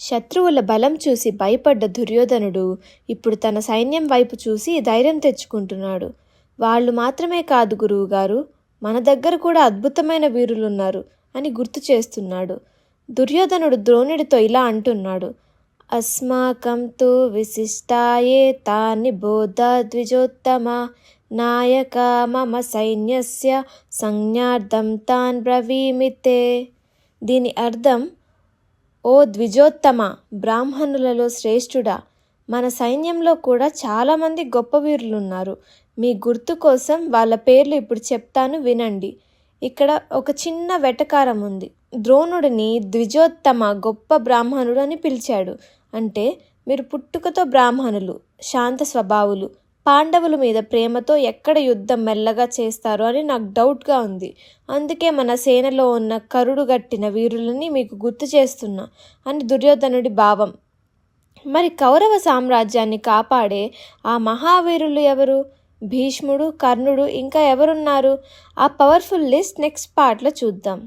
శత్రువుల బలం చూసి భయపడ్డ దుర్యోధనుడు ఇప్పుడు తన సైన్యం వైపు చూసి ధైర్యం తెచ్చుకుంటున్నాడు. వాళ్ళు మాత్రమే కాదు గురువుగారు, మన దగ్గర కూడా అద్భుతమైన వీరులున్నారు అని గుర్తు చేస్తున్నాడు. దుర్యోధనుడు ద్రోణుడితో ఇలా అంటున్నాడు. అస్మాకం తు విశిష్టాయే తాని బోధ ద్విజోత్తమ నాయక మమ సైన్యస్య సంజ్ఞార్థం తాన్ బ్రవీమితే. దీని అర్థం, ఓ ద్విజోత్తమ, బ్రాహ్మణులలో శ్రేష్ఠుడా, మన సైన్యంలో కూడా చాలామంది గొప్ప వీరులున్నారు. మీ గుర్తు కోసం వాళ్ళ పేర్లు ఇప్పుడు చెప్తాను, వినండి. ఇక్కడ ఒక చిన్న వెటకారం ఉంది. ద్రోణుడిని ద్విజోత్తమ, గొప్ప బ్రాహ్మణుడు అని పిలిచాడు. అంటే మీరు పుట్టుకతో బ్రాహ్మణులు, శాంత స్వభావులు, పాండవుల మీద ప్రేమతో ఎక్కడ యుద్ధం మెల్లగా చేస్తారో అని నాకు డౌట్గా ఉంది. అందుకే మన సేనలో ఉన్న కరుడుగట్టిన వీరులని మీకు గుర్తు చేస్తున్నా అని దుర్యోధనుడి భావం. మరి కౌరవ సామ్రాజ్యాన్ని కాపాడే ఆ మహావీరులు ఎవరు? భీష్ముడు, కర్ణుడు, ఇంకా ఎవరున్నారు? ఆ పవర్ఫుల్ లిస్ట్ నెక్స్ట్ పార్ట్లో చూద్దాం.